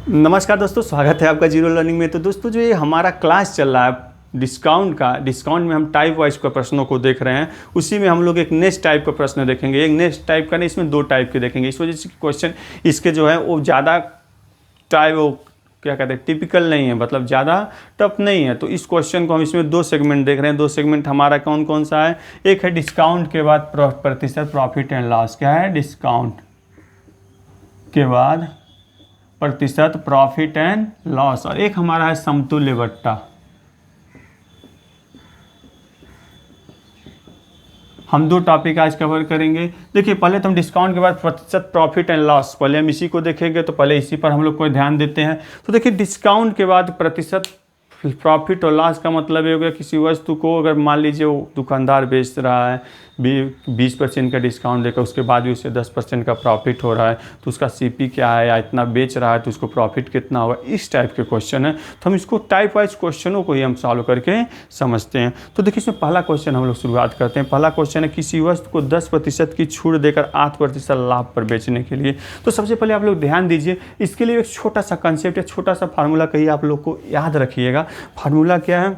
नमस्कार दोस्तों, स्वागत है आपका जीरो लर्निंग में। तो दोस्तों जो ये हमारा क्लास चल रहा है डिस्काउंट में हम टाइप वाइज के प्रश्नों को देख रहे हैं। उसी में हम लोग एक नेक्स्ट टाइप का प्रश्न देखेंगे। एक नेक्स्ट टाइप का नहीं, इसमें दो टाइप के देखेंगे। इस वजह से क्वेश्चन इसके जो है वो ज़्यादा वो क्या कहते हैं, टिपिकल नहीं है, मतलब ज़्यादा टफ नहीं है। तो इस क्वेश्चन को हम इसमें दो सेगमेंट देख रहे हैं। दो सेगमेंट हमारा कौन कौन सा है? एक है डिस्काउंट के बाद प्रतिशत प्रॉफिट एंड लॉस। क्या है? डिस्काउंट के बाद प्रतिशत प्रॉफिट एंड लॉस। और एक हमारा है समतुल्य बट्टा। हम दो टॉपिक आज कवर करेंगे। देखिए, पहले तो हम डिस्काउंट के बाद प्रतिशत प्रॉफिट एंड लॉस, पहले हम इसी को देखेंगे। तो पहले इसी पर हम लोग को ध्यान देते हैं। तो देखिए, डिस्काउंट के बाद प्रतिशत प्रॉफिट और लॉस का मतलब ये हो गया, किसी वस्तु को अगर मान लीजिए वो दुकानदार बेच रहा है 20% का डिस्काउंट देकर, उसके बाद भी उसे 10% का प्रॉफिट हो रहा है, तो उसका सीपी क्या है, या इतना बेच रहा है तो उसको प्रॉफिट कितना होगा। इस टाइप के क्वेश्चन है। तो हम इसको टाइप वाइज क्वेश्चनों को ही हम सॉल्व करके समझते हैं। तो देखिए, इसमें पहला क्वेश्चन हम लोग शुरुआत करते हैं। पहला क्वेश्चन है, किसी वस्तु को 10% की छूट देकर 8% लाभ पर बेचने के लिए। तो सबसे पहले आप लोग ध्यान दीजिए, इसके लिए एक छोटा सा कंसेप्ट या छोटा सा फार्मूला कहीं आप लोग को याद रखिएगा। फार्मूला क्या है?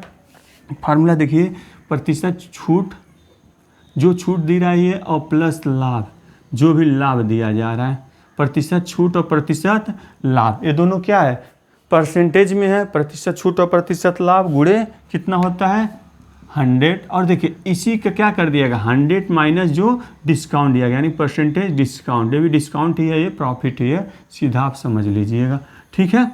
फार्मूला देखिए, प्रतिशत छूट, जो छूट दी रही है, और प्लस लाभ, जो भी लाभ दिया जा रहा है। प्रतिशत छूट और प्रतिशत लाभ, ये दोनों क्या है? परसेंटेज में है। प्रतिशत छूट और प्रतिशत लाभ गुणे कितना होता है? 100। और देखिए, इसी का क्या कर दिया गया? 100 माइनस जो डिस्काउंट दिया गया, यानी परसेंटेज डिस्काउंट। ये भी डिस्काउंट ही है, ये प्रॉफिट ही है, सीधा आप समझ लीजिएगा। ठीक है,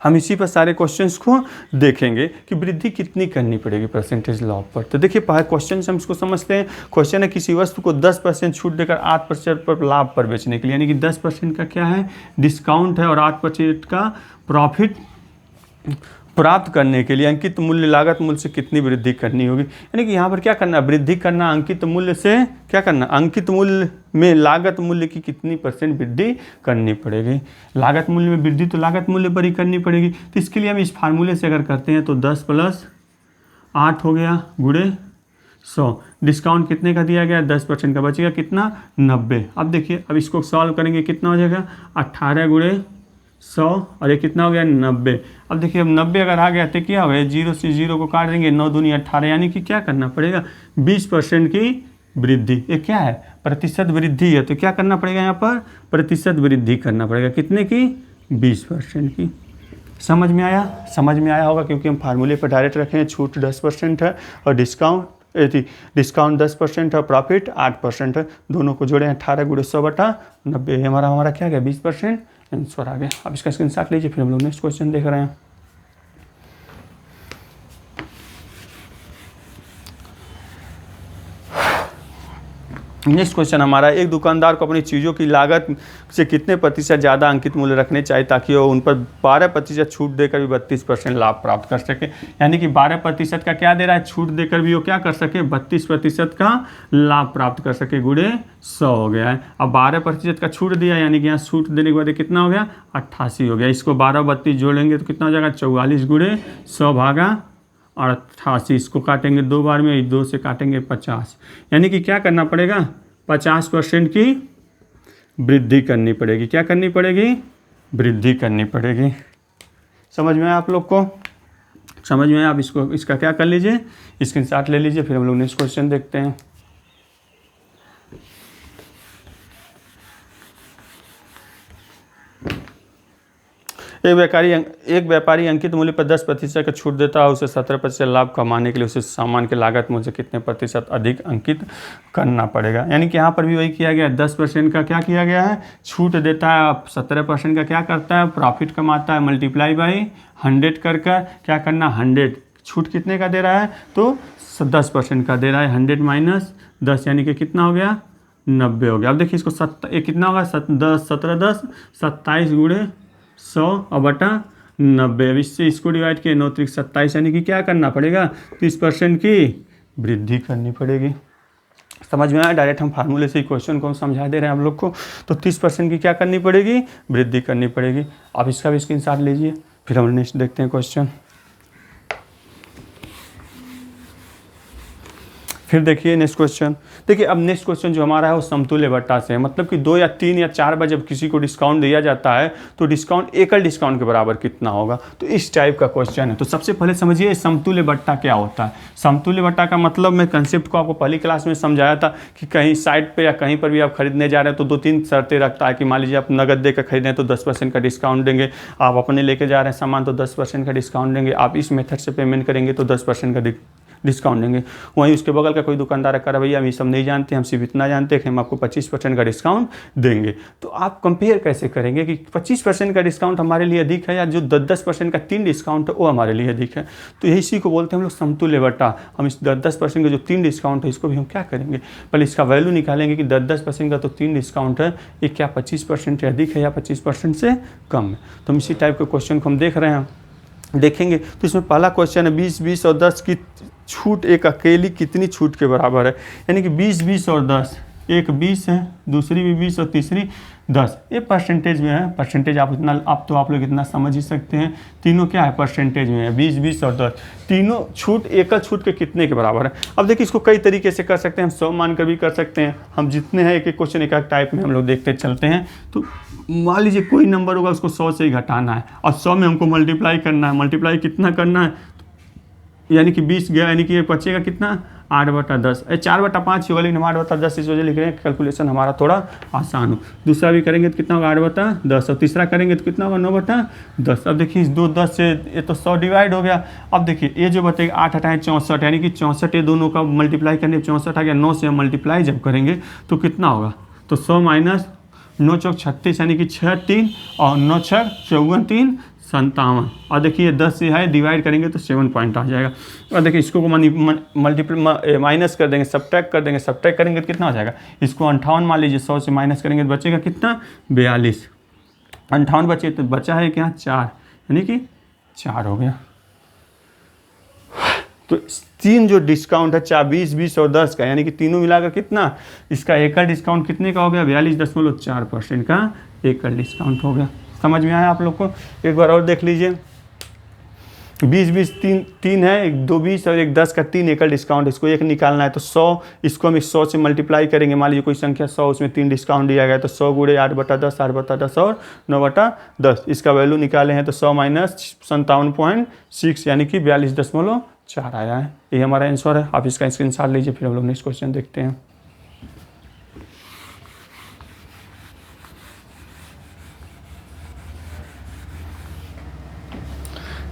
हम इसी पर सारे क्वेश्चंस को देखेंगे कि वृद्धि कितनी करनी पड़ेगी परसेंटेज लाभ पर। तो देखिए, पहले क्वेश्चन से हम इसको समझते हैं। क्वेश्चन है, किसी वस्तु को 10% छूट देकर 8% पर लाभ पर बेचने के लिए, यानी कि 10% का क्या है? डिस्काउंट है, और 8% का प्रॉफिट प्राप्त करने के लिए अंकित मूल्य लागत मूल्य से कितनी वृद्धि करनी होगी। यानी कि यहाँ पर क्या करना? वृद्धि करना अंकित मूल्य से। क्या करना? अंकित मूल्य में लागत मूल्य की कितनी % वृद्धि करनी पड़ेगी। लागत मूल्य में वृद्धि तो लागत मूल्य पर ही करनी पड़ेगी। तो इसके लिए हम इस फार्मूले से अगर करते हैं तो 10 + 8 हो गया गुणे 100। डिस्काउंट कितने का दिया गया? 10% का, बचेगा कितना? 90। अब देखिए, अब इसको सॉल्व करेंगे, कितना हो जाएगा? 18 गुणे 100, और ये कितना हो गया? 90। अब देखिए, अब 90 अगर आ गया तो क्या हो गया? 0 से 0 को काट देंगे, 9 दूनी 18, यानी कि क्या करना पड़ेगा? 20% की वृद्धि। ये क्या है? प्रतिशत वृद्धि है। तो क्या करना पड़ेगा यहाँ पर? प्रतिशत वृद्धि करना पड़ेगा। कितने की? 20% की। समझ में आया? समझ में आया होगा, क्योंकि हम फार्मूले पर डायरेक्ट रखे हैं। छूट 10% है और डिस्काउंट 10% है, प्रॉफिट 8% है। दोनों को जोड़े 18 गुणे 100/90, हमारा क्या गया? 20% आंसर आ गया। अब इसका स्क्रीनशॉट लीजिए, फिर हम लोग नेक्स्ट क्वेश्चन देख रहे हैं। नेक्स्ट क्वेश्चन हमारा, एक दुकानदार को अपनी चीज़ों की लागत से कितने प्रतिशत ज़्यादा अंकित मूल्य रखने चाहिए ताकि वो उन पर 12% छूट देकर भी 32% लाभ प्राप्त कर सके। यानी कि 12% का क्या दे रहा है? छूट देकर भी वो क्या कर सके? 32% का लाभ प्राप्त कर सके, गुणे 100 हो गया है। अब 12% का छूट दिया, यानी कि यहाँ छूट देने के बाद कितना हो गया? 88 हो गया। इसको 12 32 जोड़ेंगे तो कितना हो जाएगा? 44 गुणे 100 भागा 88। इसको काटेंगे 2 बार में, 2 से काटेंगे 50, यानी कि क्या करना पड़ेगा? 50% की वृद्धि करनी पड़ेगी। क्या करनी पड़ेगी? वृद्धि करनी पड़ेगी। समझ में आया आप लोग को? समझ में आया? आप इसका क्या कर लीजिए, स्क्रीनशॉट ले लीजिए, फिर हम लोग नेक्स्ट क्वेश्चन देखते हैं। एक व्यापारी अंकित मूल्य पर 10% का छूट देता है, उसे 17% लाभ कमाने के लिए उसे सामान के लागत मूल्य से कितने प्रतिशत अधिक अंकित करना पड़ेगा। यानी कि यहाँ पर भी वही किया गया। 10% का क्या किया गया है? छूट देता है। 17% का क्या करता है? प्रॉफिट कमाता है। मल्टीप्लाई बाई 100 कर क्या करना? 100। छूट कितने का दे रहा है? तो 10% का दे रहा है। 100 माइनस 10, यानी कि कितना हो गया? 90 हो गया। अब देखिए, इसको कितना होगा? 17 10 27 गुणे 100 और बटा 90। अब इससे इसको डिवाइड किया, 9 त्रिक 27, यानी कि क्या करना पड़ेगा? 30% की वृद्धि करनी पड़ेगी। समझ में आया? डायरेक्ट हम फार्मूले से ही क्वेश्चन को हम समझा दे रहे हैं हम लोग को। तो 30% की क्या करनी पड़ेगी? वृद्धि करनी पड़ेगी। अब इसका भी स्क्रीनशॉट लीजिए, फिर हम नेक्स्ट देखते हैं क्वेश्चन। फिर देखिए नेक्स्ट क्वेश्चन। देखिए अब नेक्स्ट क्वेश्चन जो हमारा है वो समतुल्य बट्टा से है, मतलब कि 2 या 3 या 4 बार जब किसी को डिस्काउंट दिया जाता है तो डिस्काउंट एकल डिस्काउंट के बराबर कितना होगा, तो इस टाइप का क्वेश्चन है। तो सबसे पहले समझिए समतुल्य बट्टा क्या होता है। समतुल्य बट्टा का मतलब मैं कंसेप्ट को आपको पहली क्लास में समझाया था कि कहीं साइट पर या कहीं पर भी आप खरीदने जा रहे हैं तो 2-3 शर्तें रखता है कि मान लीजिए आप नगद देकर खरीदें तो 10% का डिस्काउंट देंगे, आप अपने लेके जा रहे हैं सामान तो 10% का डिस्काउंट देंगे, आप इस मेथड से पेमेंट करेंगे तो 10% का डिस्काउंट देंगे। वहीं उसके बगल का कोई दुकानदार कह रहा भैया हम ये सब नहीं जानते, हम सिर्फ इतना जानते हैं कि हम आपको 25% का डिस्काउंट देंगे। तो आप कंपेयर कैसे करेंगे कि 25% का डिस्काउंट हमारे लिए अधिक है या जो 10% का 3 डिस्काउंट है वो हमारे लिए अधिक है। तो इसी को बोलते हैं हम लोग समतुल्य बट्टा। हम इस 10% का जो 3 डिस्काउंट है इसको भी हम क्या करेंगे, पहले इसका वैल्यू निकालेंगे कि 10% का तो 3 डिस्काउंट है, ये क्या 25% से अधिक है या 25% से कम है। तो हम इसी टाइप के क्वेश्चन को हम देख रहे हैं, देखेंगे। तो इसमें पहला क्वेश्चन है 20, 20 और 10 की छूट एक अकेली कितनी छूट के बराबर है, यानी कि 20, 20 और 10, एक 20 है, दूसरी भी 20 और तीसरी 10। ये परसेंटेज में है, परसेंटेज आप लोग इतना समझ ही सकते हैं, तीनों क्या है परसेंटेज में है, 20, 20 और 10, तीनों छूट एकल छूट के कितने के बराबर है। अब देखिए इसको कई तरीके से कर सकते हैं, हम 100 मान कर भी कर सकते हैं, हम जितने हैं एक एक क्वेश्चन एक टाइप में हम लोग देखते चलते हैं। तो मान लीजिए कोई नंबर होगा उसको 100 से ही घटाना है और 100 में हमको मल्टीप्लाई करना है, मल्टीप्लाई कितना करना है, यानी कि 20 गया, यानी कि ये बचेगा कितना 8/10, 4/5 होगा, लेकिन 8/10 इस वजह लिख रहे हैं कैलकुलेशन हमारा थोड़ा आसान हो। दूसरा भी करेंगे तो कितना होगा 8/10 और तीसरा करेंगे तो कितना होगा 9/10। अब देखिए इस 2/10 से ये तो 100 डिवाइड हो गया। अब देखिए ये जो बचेगा 8 हटाए 64, यानी कि 64, ये दोनों का मल्टीप्लाई करने 64 आ गया, 9 से हम मल्टीप्लाई जब करेंगे तो कितना होगा, तो 100 माइनस 9 चौक 36, यानी कि 6 3 और 9 6 54 3 57। और देखिए 10 से है डिवाइड करेंगे तो 7 पॉइंट आ जाएगा। और देखिए इसको मल्टीप्लाई माइनस कर देंगे, सब्ट्रैक्ट कर देंगे, सब्ट्रैक्ट करेंगे तो कितना हो जाएगा, इसको 58 मान लीजिए, 100 से माइनस करेंगे तो बचेगा कितना 42, 58 बचे तो बचा है क्या 4, यानी कि 4 हो गया। तो 3 जो डिस्काउंट है 20, 20 और 10 का, यानी कि तीनों मिलाकर कितना, इसका एकल डिस्काउंट कितने का हो गया 42.4% का एकल डिस्काउंट हो गया। समझ में आया आप लोग को, एक बार और देख लीजिए। 20, 20 तीन है, एक 2 20 और एक 10 का 3 एकल डिस्काउंट, इसको एक निकालना है तो 100, इसको हम 100 से मल्टीप्लाई करेंगे, मान लीजिए कोई संख्या 100 उसमें 3 डिस्काउंट दिया गया तो 100 गुणे 8/10, 8/10 और 9/10, इसका वैल्यू निकाले हैं तो 100 माइनस 57.6, यानी कि 42.4 आया है। ये हमारा आंसर है। आप इसका स्क्रीनशॉट लीजिए, फिर हम लोग नेक्स्ट क्वेश्चन देखते हैं।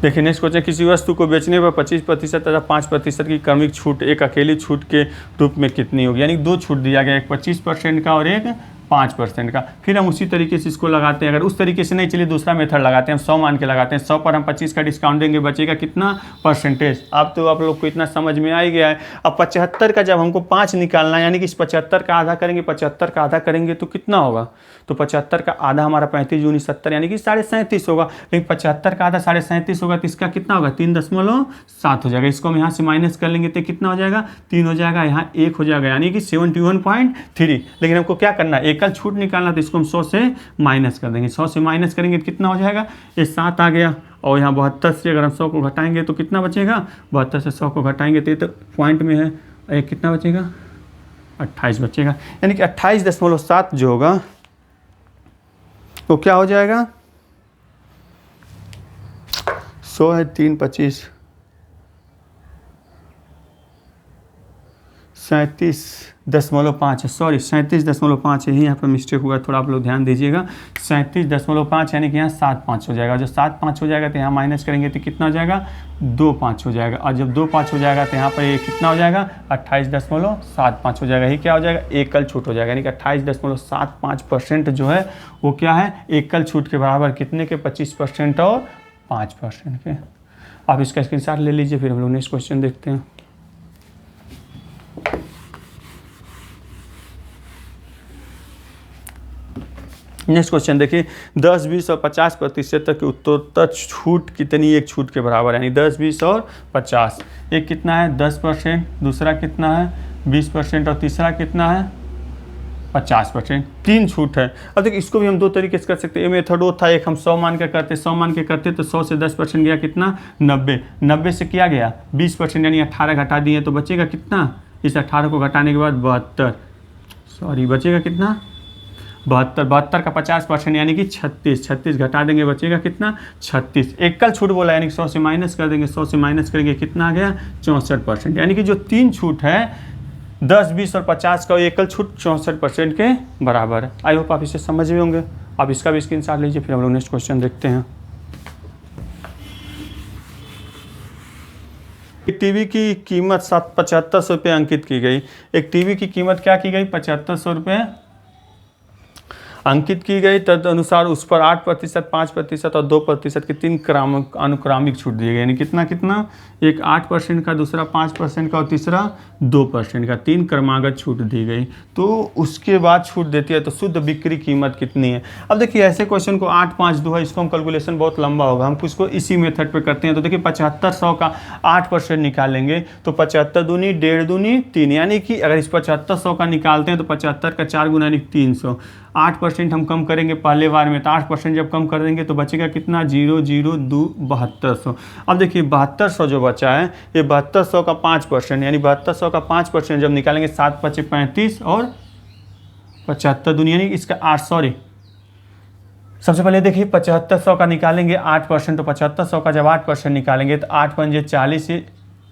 देखिए नेक्स्ट क्वेश्चन, किसी वस्तु को बेचने पर 25% तथा 5% की क्रमिक छूट एक अकेली छूट के रूप में कितनी होगी, यानी 2 छूट दिया गया, एक 25% का और एक 5% का। फिर हम उसी तरीके से इसको लगाते हैं, अगर उस तरीके से नहीं चलिए दूसरा मेथड लगाते हैं, हम 100 मान के लगाते हैं, 100 पर हम 25 का डिस्काउंट देंगे, बचेगा कितना परसेंटेज। अब तो आप लोग को इतना समझ में आ ही गया है। अब 75 का जब हमको 5 निकालना है, यानी कि इस 75 का आधा करेंगे, 75 का आधा करेंगे तो कितना होगा, तो 75 का आधा हमारा 35 दूनी 70, यानी कि 37.5 होगा। लेकिन 75 का आधा 37.5 होगा तो इसका कितना होगा 3.7 हो जाएगा। इसको हम यहाँ से माइनस कर लेंगे तो कितना हो जाएगा 3 हो जाएगा, यहाँ 1 हो जाएगा, यानी कि 71.3। लेकिन हमको क्या करना है, एकल छूट निकालना, तो इसको हम 100 से माइनस कर देंगे। 100 से माइनस करेंगे तो कितना हो जाएगा, ये 7 आ गया। और यहाँ 72 से अगर हम 100 को घटाएंगे तो कितना बचेगा, 72 से 100 को घटाएंगे तो ये तो पॉइंट में है, ये कितना बचेगा 28 बचेगा, यानी कि 28.7 जो होगा वो क्या हो जाएगा, 100 है 3 25 37.5 है, सॉरी 37.5 है, यहाँ पर मिस्टेक हुआ, थोड़ा आप लोग ध्यान दीजिएगा। 37.5 यानी कि यहाँ 7.5 हो जाएगा। जब 7.5 हो जाएगा तो यहाँ माइनस करेंगे तो कितना हो जाएगा 2.5 हो जाएगा, और जब 2.5 हो जाएगा तो यहाँ पर ये कितना हो जाएगा 28.75 हो जाएगा। ये क्या हो जाएगा एकल छूट हो जाएगा, यानी कि 28.75% जो है वो क्या है एकल छूट के बराबर, कितने के 25% और 5% के। आप इसका स्क्रीनशॉट ले लीजिए, फिर हम लोग नेक्स्ट क्वेश्चन देखते हैं। नेक्स्ट क्वेश्चन देखिए, 10, 20 और 50% तक की उत्तरोत्तर छूट कितनी एक छूट के बराबर, यानी 10, 20 और 50। एक कितना है 10%, दूसरा कितना है 20% और तीसरा कितना है 50%। 3 छूट है। अब देखिए इसको भी हम 2 तरीके से कर सकते हैं। ये मेथड वो था, एक हम 100 मान के करते, 100 मान के करते तो 100 से 10% गया कितना 90, 90 से किया गया 20%, यानी 18 घटा दिए तो बचेगा कितना इस 18 को घटाने के बाद 72, सॉरी बचेगा कितना 72, 72 का 50% यानी कि 36, 36 घटा देंगे बचेगा कितना 36। एकल छूट बोला यानी कि 100 से माइनस कर देंगे, 100 से माइनस करेंगे कितना आ गया 64%। यानी कि जो 3 छूट है 10, 20 और 50 का एकल छूट 64% के बराबर है। आई होप आप इसे समझ भी होंगे। आप इसका भी स्क्रीनशॉट लीजिए, फिर हम लोग नेक्स्ट क्वेश्चन देखते हैं। एक टीवी की कीमत 7500 रुपये अंकित की गई। एक टीवी की कीमत क्या की गई 7500 रुपये अंकित की गई। तदनुसार उस पर 8%, 5% और 2% की 3 अनुक्रमिक छूट दी गई। यानी कितना कितना, एक 8% का, दूसरा 5% का और तीसरा 2% का, 3 क्रमागत छूट दी गई। तो उसके बाद छूट देती है तो शुद्ध बिक्री कीमत कितनी है। अब देखिए ऐसे क्वेश्चन को 8, 5, 2 है, इसको हम कैलकुलेशन बहुत लंबा होगा, हम इसको इसी मेथड पे करते हैं। तो देखिए 7500 का 8% निकालेंगे तो 75 दूनी 1.5 दूनी 3, यानी कि अगर इस 7500 का निकालते हैं तो 75 का 4 गुना यानी 300। 8% हम कम करेंगे पहले बार में, तो 8% जब कम कर देंगे तो बचेगा कितना 0, 0, 2, 7200। अब देखिए 7200 जो बचा है ये 7200 का 5% यानी 7200 का 5% जब निकालेंगे 7, 5, 35 और 75 दूनी यानी इसका 8, सॉरी सबसे पहले देखिए 7500 का निकालेंगे 8%, तो 7500 का जब 8% निकालेंगे तो 8 पंजे 40,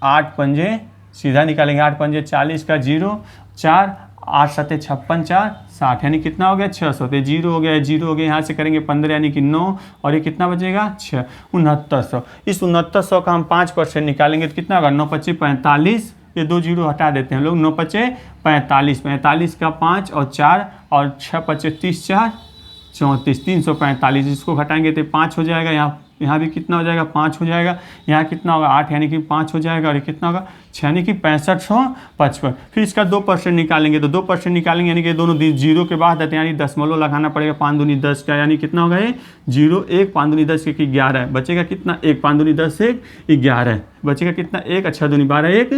8 पंजे सीधा निकालेंगे, 8 पंजे 40 का 0, 4, 8 सते 56, 4, 60 यानी कितना हो गया 600। तो 0 हो गया, 0 हो गया, यहाँ से करेंगे 15 यानी कि 9 और ये कितना बचेगा 6, 6900। इस 6900 का हम 5% निकालेंगे तो कितना होगा 9, 25, 45, ये 2 0 हटा देते हैं हम लोग, 9, 25, 45, 45 का 5 और 4 और 6, 25, 30, 4, 34, 345। इसको घटाएंगे तो 5 हो जाएगा, यहाँ भी कितना हो जाएगा 5 हो जाएगा, यहाँ कितना होगा 8 यानी कि 5 हो जाएगा और ये कितना होगा 6 यानी कि 6555। फिर इसका 2% निकालेंगे तो 2% निकालेंगे यानी कि दोनों 0 के बाद आते हैं यानी दशमलव लगाना पड़ेगा, 5 दूनी 10 का यानी कितना होगा ये 0, 1, 5 दूनी 10 की 11 बचेगा कितना 1, 5 दूनी 10 1, 11 बचेगा कितना 1, 6 दूनी 12, 1,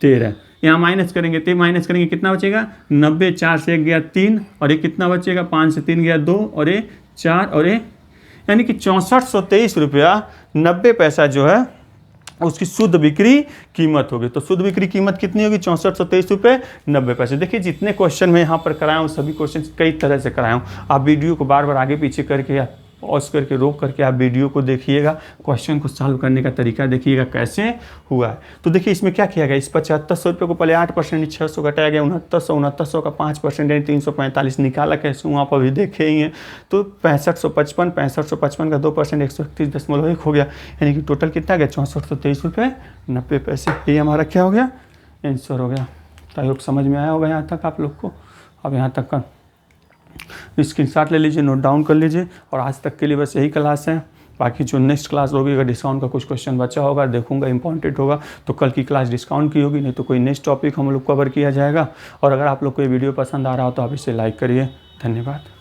13। यहाँ माइनस करेंगे तो माइनस करेंगे कितना बचेगा 90, 4 से 1 गया 3 और ये कितना बचेगा 5 से 3 गया 2 और ये 4 और ये यानी कि 6423 रुपया 90 पैसा जो है उसकी शुद्ध बिक्री कीमत होगी। तो शुद्ध बिक्री कीमत कितनी होगी 6423 रुपये 90 पैसे। देखिए जितने क्वेश्चन मैं यहाँ पर कराया हूँ सभी क्वेश्चन कई तरह से कराया हूँ। आप वीडियो को बार बार आगे पीछे करके या पॉज करके रोक करके आप वीडियो को देखिएगा, क्वेश्चन को सॉल्व करने का तरीका देखिएगा कैसे हुआ है। तो देखिए इसमें क्या किया गया, इस 7500 रुपये को पहले 8% 600 घटाया गया, 6900 का 5% यानी 345 निकाला कैसे हुआ आप अभी देखे ही हैं। तो 6555 का 2% 131.1 हो गया, यानी कि टोटल कितना गया 6423 रुपये 90 पैसे। ये हमारा क्या हो गया आंसर हो गया। तो आई होप समझ में आया होगा यहाँ तक आप लोग को। अब यहाँ तक का स्क्रीनशॉट ले लीजिए, नोट डाउन कर लीजिए। और आज तक के लिए बस यही क्लास है। बाकी जो नेक्स्ट क्लास होगी अगर डिस्काउंट का कुछ क्वेश्चन बचा होगा देखूंगा इंपॉर्टेंट होगा तो कल की क्लास डिस्काउंट की होगी, नहीं तो कोई नेक्स्ट टॉपिक हम लोग कवर किया जाएगा। और अगर आप लोग को ये वीडियो पसंद आ रहा हो तो आप इसे लाइक करिए। धन्यवाद।